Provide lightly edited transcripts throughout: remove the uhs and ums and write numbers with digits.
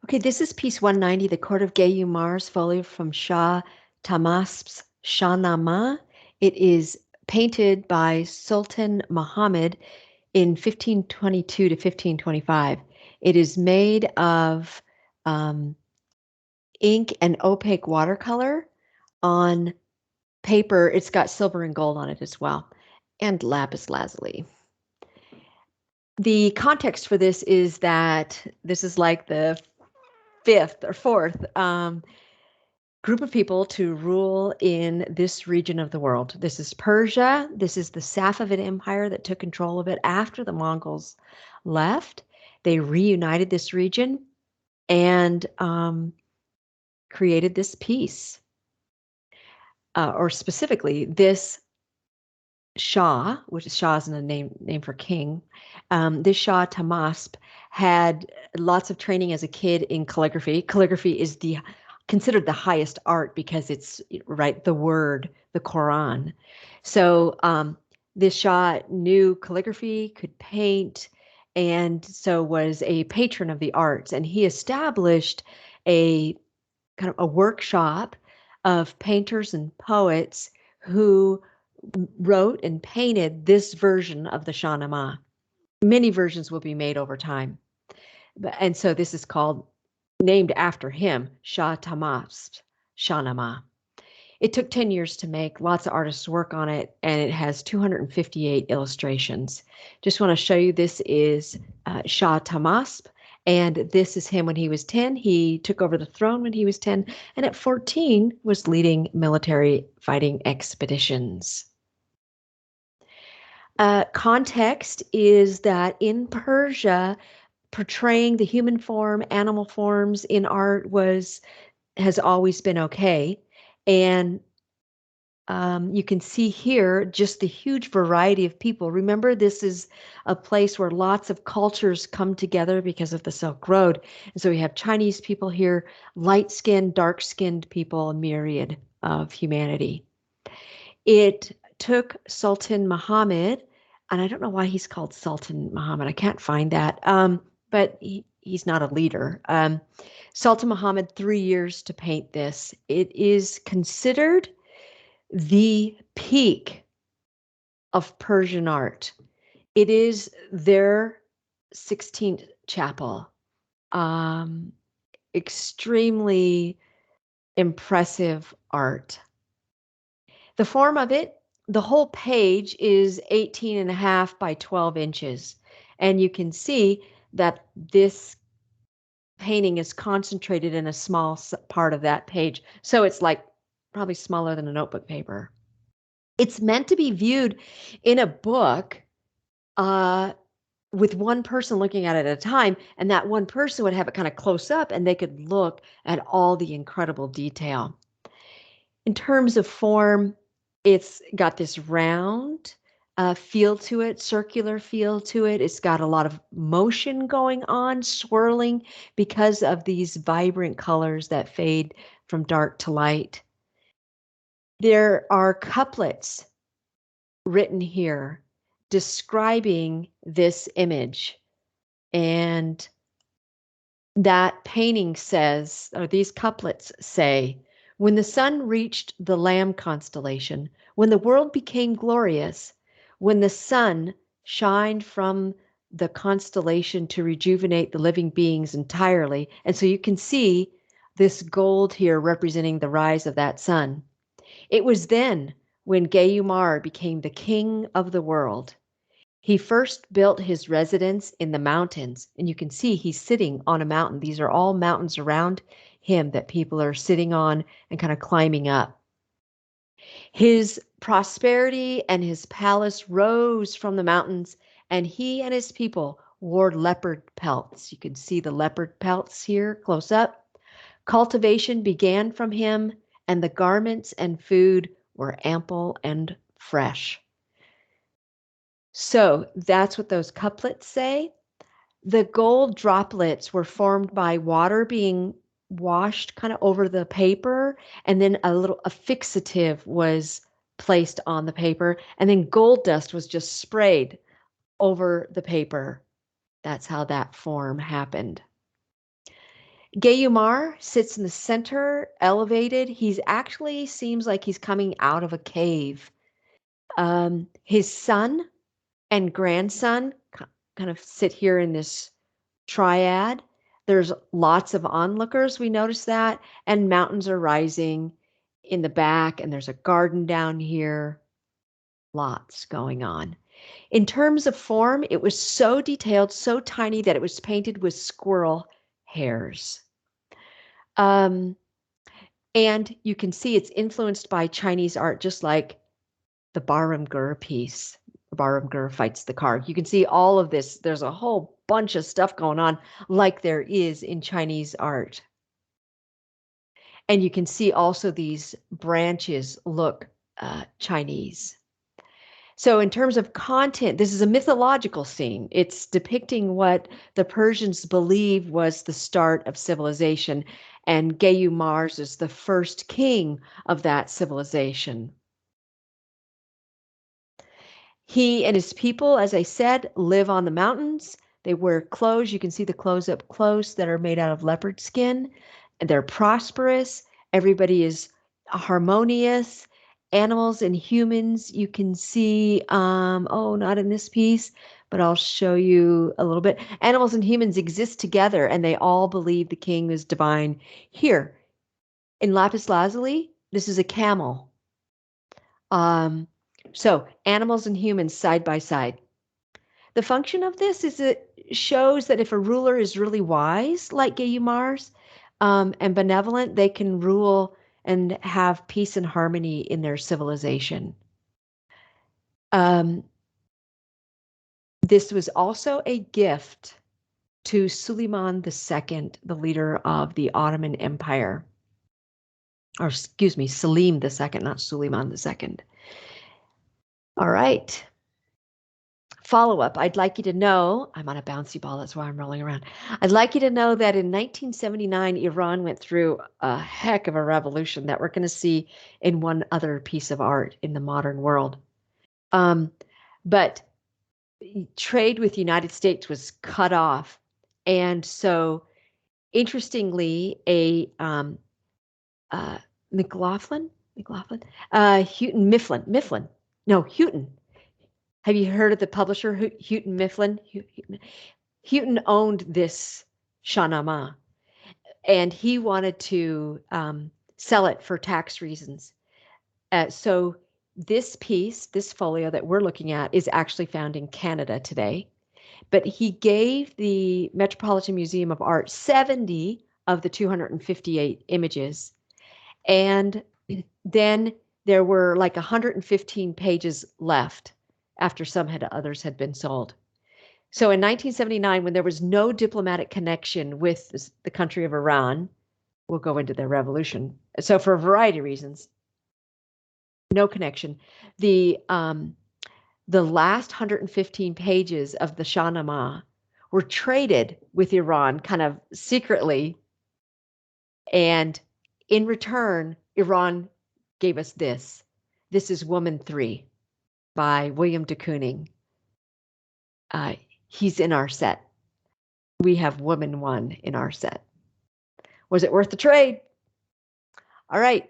Okay, this is piece 190, the Court of Gayumars, folio from Shah Tahmasp's Shahnama. It is painted by Sultan Muhammad in 1522 to 1525. It is made of um, ink and opaque watercolor on paper. It's got silver and gold on it as well, and lapis lazuli. The context for this is that this is like the fifth or fourth group of people to rule in this region of the world. This is Persia. This is the Safavid Empire that took control of it after the Mongols left. They reunited this region and created this piece, or specifically this Shah, which is Shah isn't a name for king. This Shah Tahmasp had lots of training as a kid in calligraphy. Calligraphy is considered the highest art because it's right the word, the Quran. So this Shah knew calligraphy, could paint, and so was a patron of the arts. And he established a kind of a workshop of painters and poets who wrote and painted this version of the Shahnama. Many versions will be made over time. And so this is named after him, Shah Tahmasp, Shahnama. It took 10 years to make, lots of artists work on it, and it has 258 illustrations. Just want to show you, this is Shah Tahmasp, and this is him when he was 10. He took over the throne when he was 10, and at 14 was leading military fighting expeditions. Context is that in Persia, portraying the human form, animal forms in art has always been okay. And you can see here just the huge variety of people. Remember, this is a place where lots of cultures come together because of the Silk Road. And so we have Chinese people here, light-skinned, dark-skinned people, a myriad of humanity. It took Sultan Muhammad, and I don't know why he's called Sultan Muhammad. I can't find that. But he's not a leader. Sultan Muhammad, 3 years to paint this. It is considered the peak of Persian art. It is their 16th chapel. Extremely impressive art. The form of it, the whole page is 18.5 by 12 inches. And you can see that this painting is concentrated in a small part of that page. So it's like probably smaller than a notebook paper. It's meant to be viewed in a book with one person looking at it at a time, and that one person would have it kind of close up and they could look at all the incredible detail. In terms of form, it's got this round feel to it, circular feel to it. It's got a lot of motion going on, swirling because of these vibrant colors that fade from dark to light. There are couplets written here describing this image. And that painting says, or these couplets say, when the sun reached the Lamb constellation, when the world became glorious, when the sun shined from the constellation to rejuvenate the living beings entirely. And so you can see this gold here representing the rise of that sun. It was then when Gayumar became the king of the world. He first built his residence in the mountains, and you can see he's sitting on a mountain. These are all mountains around him that people are sitting on and kind of climbing up. His prosperity and his palace rose from the mountains, and he and his people wore leopard pelts. You can see the leopard pelts here close up. Cultivation began from him, and the garments and food were ample and fresh. So that's what those couplets say. The gold droplets were formed by water being washed kind of over the paper, and then a fixative was placed on the paper, and then gold dust was just sprayed over the paper. That's how that form happened. Gayumar sits in the center, elevated. He's actually seems like he's coming out of a cave. His son and grandson kind of sit here in this triad. There's lots of onlookers, we notice that, and mountains are rising in the back, and there's a garden down here. Lots going on. In terms of form, it was so detailed, so tiny that it was painted with squirrel hairs. And you can see it's influenced by Chinese art, just like the Barumgur piece. Barumgur fights the car. You can see all of this. There's a whole bunch of stuff going on like there is in Chinese art. And you can see also these branches look Chinese. So in terms of content, this is a mythological scene. It's depicting what the Persians believe was the start of civilization, and Gayumars is the first king of that civilization. He and his people, as I said, live on the mountains. They wear clothes. You can see the clothes up close that are made out of leopard skin. And they're prosperous. Everybody is harmonious. Animals and humans, you can see, not in this piece, but I'll show you a little bit. Animals and humans exist together, and they all believe the king is divine. Here, in lapis lazuli, this is a camel. So animals and humans side by side. The function of this is it shows that if a ruler is really wise, like Gayumars, and benevolent, they can rule and have peace and harmony in their civilization. This was also a gift to Suleiman II, the leader of the Ottoman Empire. Or excuse me, Selim II, not Suleiman II. All right. Follow-up, I'd like you to know, I'm on a bouncy ball, that's why I'm rolling around. I'd like you to know that in 1979, Iran went through a heck of a revolution that we're going to see in one other piece of art in the modern world. But trade with the United States was cut off. And so, interestingly, Houghton Mifflin. Have you heard of the publisher Houghton Mifflin? Houghton owned this Shahnama, and he wanted to sell it for tax reasons. So this piece, this folio that we're looking at, is actually found in Canada today. But he gave the Metropolitan Museum of Art 70 of the 258 images. And then there were like 115 pages left after others had been sold. So in 1979, when there was no diplomatic connection with the country of Iran, we'll go into their revolution. So for a variety of reasons, no connection. The last 115 pages of the Shahnama were traded with Iran kind of secretly. And in return, Iran gave us this. This is Woman 3 by William de Kooning. He's in our set. We have Woman 1 in our set. Was it worth the trade? All right.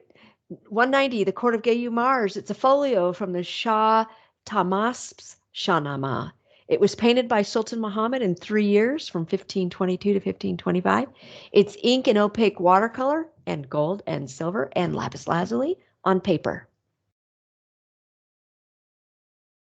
190, the Court of Gayumars. It's a folio from the Shah Tahmasp's Shahnama. It was painted by Sultan Muhammad in 3 years, from 1522 to 1525. It's ink and opaque watercolor and gold and silver and lapis lazuli on paper.